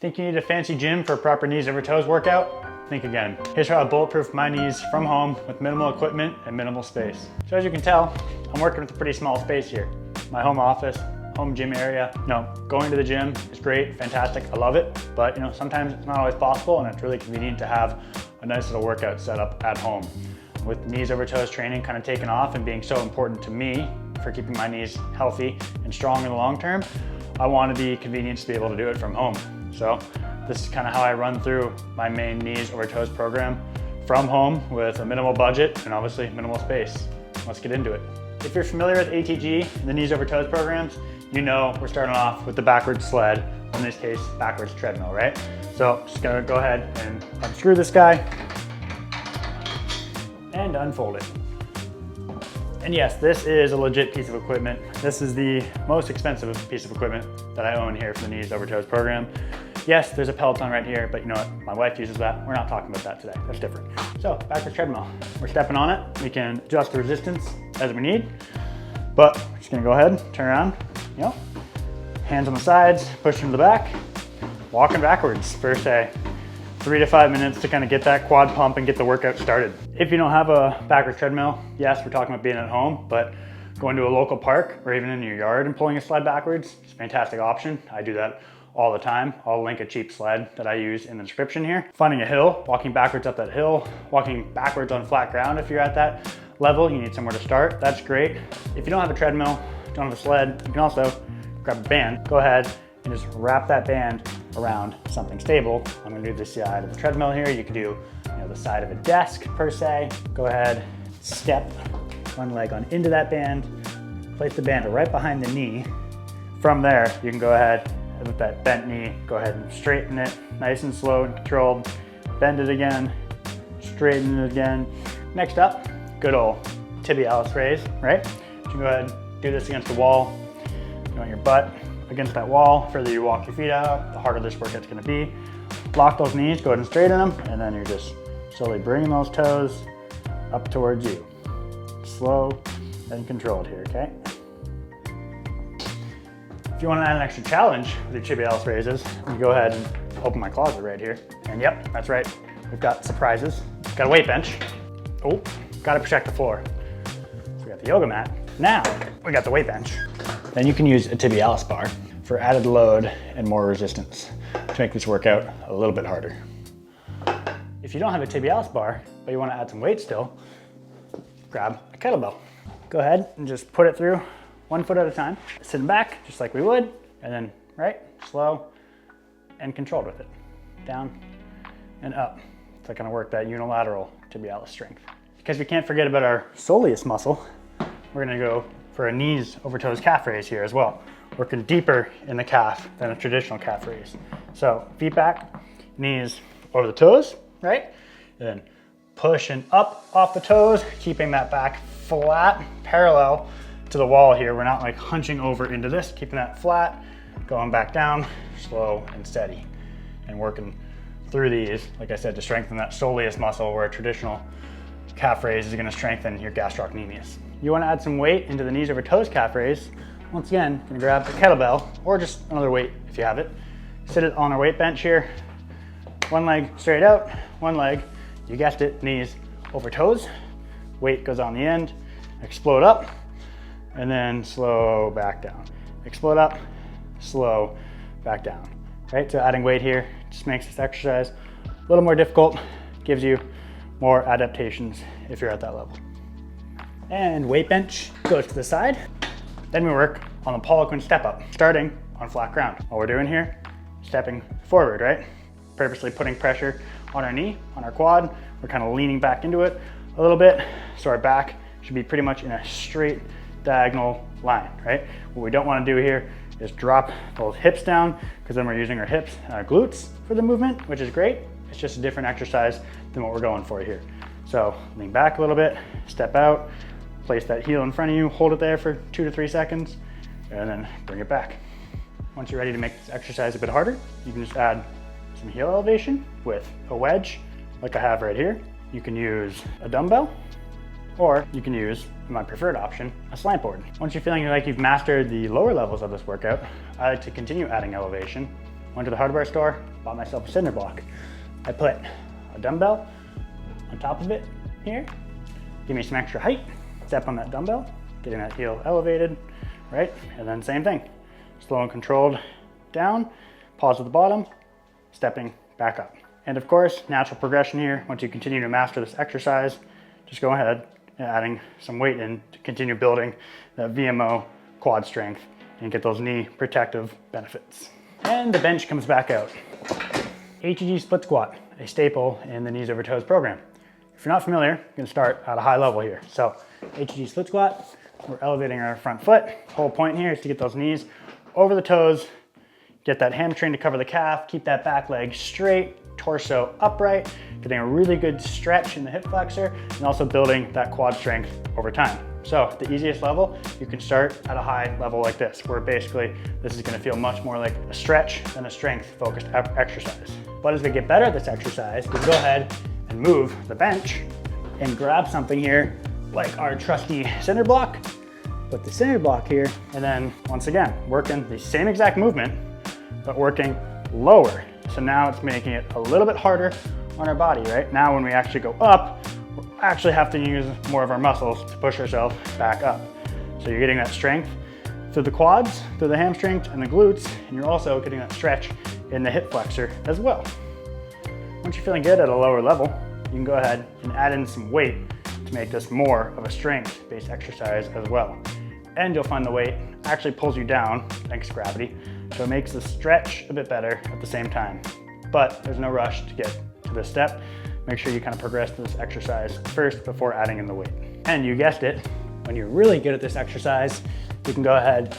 Think you need a fancy gym for a proper knees over toes workout? Think again. Here's how I bulletproof my knees from home with minimal equipment and minimal space. So as you can tell, I'm working with a pretty small space here. My home office, home gym area. Going to the gym is great, fantastic, I love it. But sometimes it's not always possible, and it's really convenient to have a nice little workout set up at home. With knees over toes training kind of taking off and being so important to me for keeping my knees healthy and strong in the long term, I wanted the convenience to be able to do it from home. So this is kind of how I run through my main knees over toes program from home with a minimal budget and obviously minimal space. Let's get into it. If you're familiar with ATG, the knees over toes programs, we're starting off with the backwards sled, in this case, backwards treadmill, right? So I'm just gonna go ahead and unscrew this guy and unfold it. And yes, this is a legit piece of equipment. This is the most expensive piece of equipment that I own here for the knees over toes program. Yes, there's a Peloton right here, but you know what? My wife uses that. We're not talking about that today. That's different. So backwards treadmill. We're stepping on it. We can adjust the resistance as we need, but we're just gonna go ahead, turn around, hands on the sides, push them to the back, walking backwards for say 3 to 5 minutes to kind of get that quad pump and get the workout started. If you don't have a backwards treadmill, yes, we're talking about being at home, but going to a local park or even in your yard and pulling a sled backwards is a fantastic option. I do that all the time. I'll link a cheap sled that I use in the description here. Finding a hill, walking backwards up that hill, walking backwards on flat ground if you're at that level, you need somewhere to start, that's great. If you don't have a treadmill, don't have a sled, you can also grab a band, go ahead and just wrap that band around something stable. I'm gonna do the side of the treadmill here. You can do the side of a desk per se. Go ahead, step one leg on into that band, place the band right behind the knee. From there, you can go ahead and with that bent knee, go ahead and straighten it nice and slow and controlled. Bend it again, straighten it again. Next up, good old Tibialis Raise, right? You can go ahead and do this against the wall. You want your butt against that wall. The further you walk your feet out, the harder this workout's gonna be. Lock those knees, go ahead and straighten them, and then you're just slowly bringing those toes up towards you. Slow and controlled here, okay? If you want to add an extra challenge with your Tibialis raises, you go ahead and open my closet right here. And yep, that's right. We've got surprises. Got a weight bench. Oh, got to protect the floor. So we got the yoga mat. Now we got the weight bench. Then you can use a Tibialis bar for added load and more resistance to make this workout a little bit harder. If you don't have a Tibialis bar, but you want to add some weight still, grab a kettlebell. Go ahead and just put it through 1 foot at a time, sitting back just like we would, and then slow and controlled with it. Down and up. So gonna work that unilateral tibialis strength. Because we can't forget about our soleus muscle, we're gonna go for a knees over toes calf raise here as well. Working deeper in the calf than a traditional calf raise. So feet back, knees over the toes, right? And then pushing up off the toes, keeping that back flat, parallel to the wall here. We're not like hunching over into this, keeping that flat, going back down, slow and steady. And working through these, like I said, to strengthen that soleus muscle where a traditional calf raise is gonna strengthen your gastrocnemius. You wanna add some weight into the knees over toes calf raise. Once again, you're gonna grab the kettlebell or just another weight if you have it. Sit it on our weight bench here. One leg straight out, one leg, you guessed it, knees over toes. Weight goes on the end, explode up, and then slow back down. Explode up, slow back down. Right, so adding weight here just makes this exercise a little more difficult, gives you more adaptations if you're at that level. And weight bench goes to the side. Then we work on the Poliquin Step Up, starting on flat ground. What we're doing here, stepping forward, right? Purposely putting pressure on our knee, on our quad. We're kind of leaning back into it a little bit, so our back should be pretty much in a straight diagonal line, right? What we don't want to do here is drop those hips down, because then we're using our hips and our glutes for the movement, which is great. It's just a different exercise than what we're going for here. So lean back a little bit, step out, place that heel in front of you, hold it there for 2 to 3 seconds, and then bring it back. Once you're ready to make this exercise a bit harder, you can just add some heel elevation with a wedge, like I have right here. You can use a dumbbell, or you can use, my preferred option, a slant board. Once you're feeling like you've mastered the lower levels of this workout, I like to continue adding elevation Went to the hardware store, bought myself a cinder block. I put a dumbbell on top of it here, give me some extra height, step on that dumbbell, getting that heel elevated, right? And then same thing, slow and controlled down, pause at the bottom, stepping back up. And of course, natural progression here, once you continue to master this exercise, just go ahead and adding some weight in to continue building that VMO quad strength and get those knee protective benefits. And the bench comes back out. ATG Split Squat, a staple in the knees over toes program. If you're not familiar, you're gonna start at a high level here. So ATG Split Squat, we're elevating our front foot. The whole point here is to get those knees over the toes, get that hamstring to cover the calf, keep that back leg straight, torso upright, getting a really good stretch in the hip flexor, and also building that quad strength over time. So at the easiest level, you can start at a high level like this, where basically this is gonna feel much more like a stretch than a strength-focused exercise. But as we get better at this exercise, we can go ahead and move the bench and grab something here, like our trusty cinder block, put the cinder block here, and then once again, working the same exact movement, but working lower. So now it's making it a little bit harder on our body, right? Now when we actually go up, we actually have to use more of our muscles to push ourselves back up. So you're getting that strength through the quads, through the hamstrings and the glutes, and you're also getting that stretch in the hip flexor as well. Once you're feeling good at a lower level, you can go ahead and add in some weight to make this more of a strength-based exercise as well. And you'll find the weight actually pulls you down, thanks to gravity, so it makes the stretch a bit better at the same time. But there's no rush to get to this step. Make sure you kind of progress this exercise first before adding in the weight. And you guessed it, when you're really good at this exercise, you can go ahead,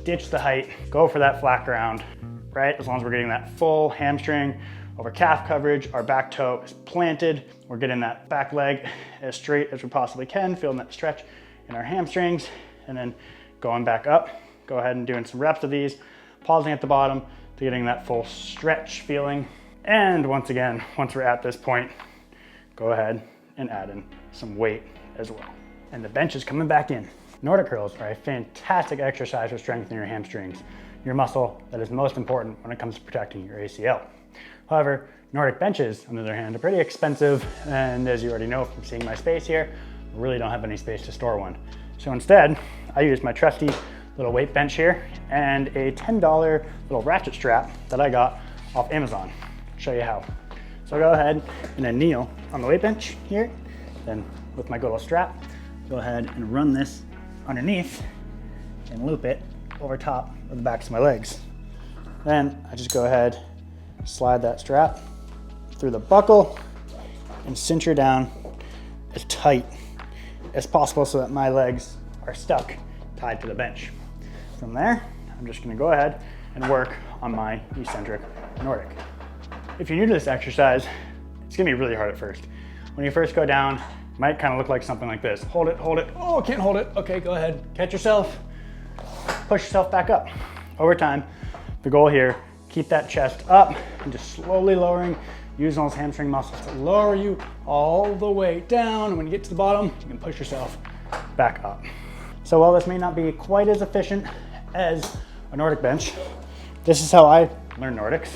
ditch the height, go for that flat ground, right? As long as we're getting that full hamstring over calf coverage, our back toe is planted, we're getting that back leg as straight as we possibly can, feeling that stretch in our hamstrings, and then going back up. Go ahead and doing some reps of these, pausing at the bottom to getting that full stretch feeling. And once again, once we're at this point, go ahead and add in some weight as well. And the bench is coming back in. Nordic curls are a fantastic exercise for strengthening your hamstrings, your muscle that is most important when it comes to protecting your ACL. However, Nordic benches, on the other hand, are pretty expensive, and as you already know from seeing my space here, I really don't have any space to store one. So instead, I use my trusty little weight bench here and a $10 little ratchet strap that I got off Amazon. I'll show you how. So I'll go ahead and then kneel on the weight bench here, then with my good little strap, go ahead and run this underneath and loop it over top of the backs of my legs. Then I just go ahead, slide that strap through the buckle and cinch her down as tight as possible so that my legs are stuck, tied to the bench. From there, I'm just gonna go ahead and work on my eccentric Nordic. If you're new to this exercise, it's gonna be really hard at first. When you first go down, it might kind of look like something like this. Hold it, oh, I can't hold it. Okay, go ahead, catch yourself, push yourself back up. Over time, the goal here, keep that chest up and just slowly lowering, using those hamstring muscles to lower you all the way down. And when you get to the bottom, you can push yourself back up. So while this may not be quite as efficient as a Nordic bench, this is how I learned Nordics,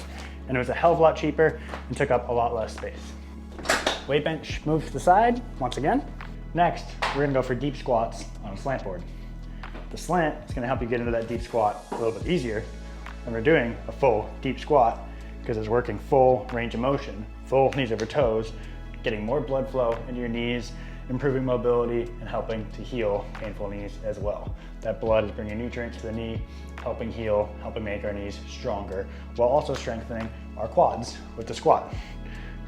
and it was a hell of a lot cheaper and took up a lot less space. Weight bench moves to the side once again. Next, we're gonna go for deep squats on a slant board. The slant is gonna help you get into that deep squat a little bit easier when we're doing a full deep squat, because it's working full range of motion, full knees over toes, getting more blood flow into your knees, improving mobility, and helping to heal painful knees as well. That blood is bringing nutrients to the knee, helping heal, helping make our knees stronger, while also strengthening our quads with the squat,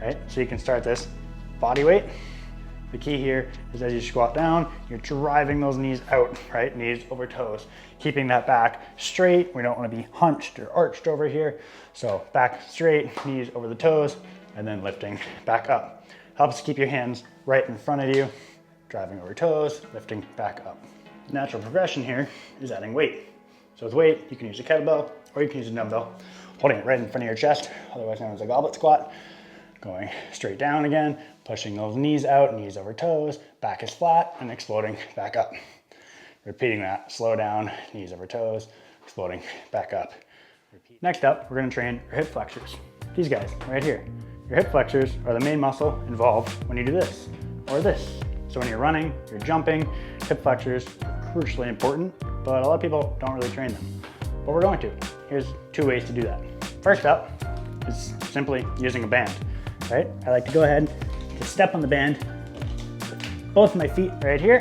right? So you can start this body weight. The key here is as you squat down, you're driving those knees out, right? Knees over toes, keeping that back straight. We don't want to be hunched or arched over here. So back straight, knees over the toes, and then lifting back up. Helps keep your hands right in front of you, driving over toes, lifting back up. Natural progression here is adding weight. So with weight, you can use a kettlebell or you can use a dumbbell, holding it right in front of your chest, otherwise known as a goblet squat. Going straight down again, pushing those knees out, knees over toes, back is flat, and exploding back up. Repeating that, slow down, knees over toes, exploding back up. Repeat. Next up, we're gonna train your hip flexors. These guys right here. Your hip flexors are the main muscle involved when you do this or this. So when you're running, you're jumping, hip flexors are crucially important, but a lot of people don't really train them. But we're going to. Here's 2 ways to do that. First up is simply using a band, right? I like to go ahead and step on the band, both my feet right here.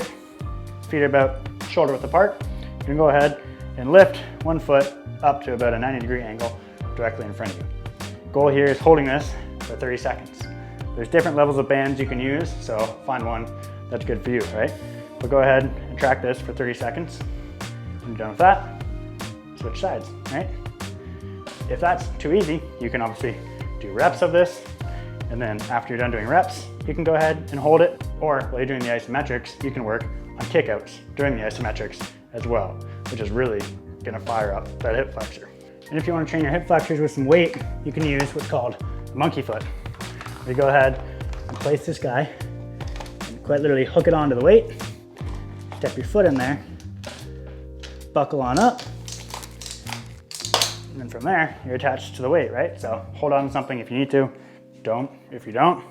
Feet are about shoulder width apart. You can go ahead and lift one foot up to about a 90-degree angle directly in front of you. Goal here is holding this for 30 seconds. There's different levels of bands you can use, so find one that's good for you, right? But go ahead and track this for 30 seconds. When you're done with that, switch sides, right? If that's too easy, you can obviously do reps of this, and then after you're done doing reps, you can go ahead and hold it, or while you're doing the isometrics, you can work on kickouts during the isometrics as well, which is really gonna fire up that hip flexor. And if you wanna train your hip flexors with some weight, you can use what's called a monkey foot. You go ahead and place this guy, and quite literally hook it onto the weight, step your foot in there, buckle on up, and then from there, you're attached to the weight, right? So hold on to something if you need to, don't. If you don't,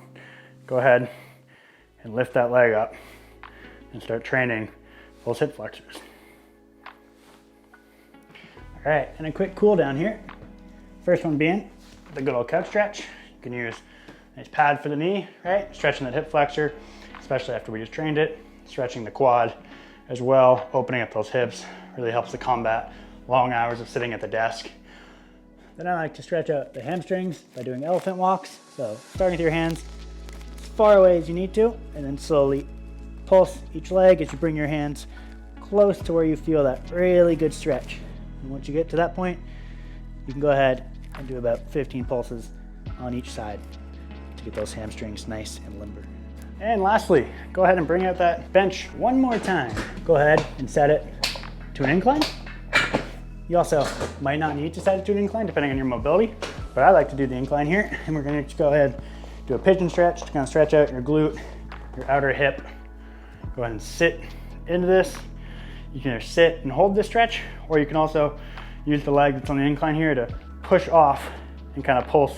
go ahead and lift that leg up and start training those hip flexors. All right, and a quick cool down here. First one being the good old couch stretch. You can use a nice pad for the knee, right? Stretching that hip flexor, especially after we just trained it. Stretching the quad as well, opening up those hips really helps to combat long hours of sitting at the desk. Then I like to stretch out the hamstrings by doing elephant walks. So starting with your hands as far away as you need to, and then slowly pulse each leg as you bring your hands close to where you feel that really good stretch. And once you get to that point, you can go ahead and do about 15 pulses on each side to get those hamstrings nice and limber. And lastly, go ahead and bring out that bench one more time. Go ahead and set it to an incline. You also might not need to set it to an incline depending on your mobility, but I like to do the incline here. And we're gonna go ahead and do a pigeon stretch to kind of stretch out your glute, your outer hip. Go ahead and sit into this. You can either sit and hold this stretch, or you can also use the leg that's on the incline here to push off and kind of pulse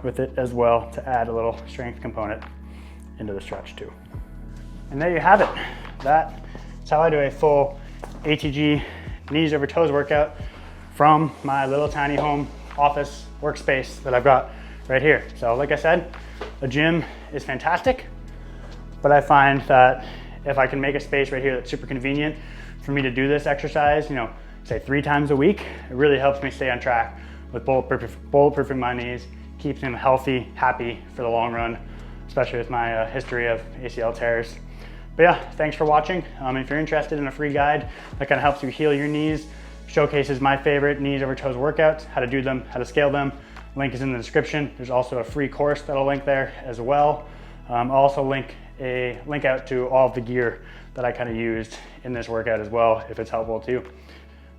with it as well to add a little strength component into the stretch too. And there you have it. That's how I do a full ATG knees over toes workout from my little tiny home office workspace that I've got right here. So like I said, a gym is fantastic, but I find that if I can make a space right here that's super convenient for me to do this exercise, say 3 times a week, it really helps me stay on track with bulletproofing my knees, keeps them healthy, happy for the long run, especially with my history of ACL tears. But yeah, thanks for watching. If you're interested in a free guide that kind of helps you heal your knees, showcases my favorite knees over toes workouts, how to do them, how to scale them, link is in the description. There's also a free course that'll link there as well. I'll also link out to all of the gear that I kind of used in this workout as well, if it's helpful too.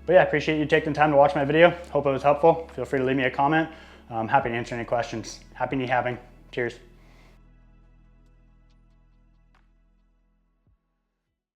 But yeah, I appreciate you taking the time to watch my video. Hope it was helpful. Feel free to leave me a comment. I'm happy to answer any questions. Happy kneehabing. Cheers.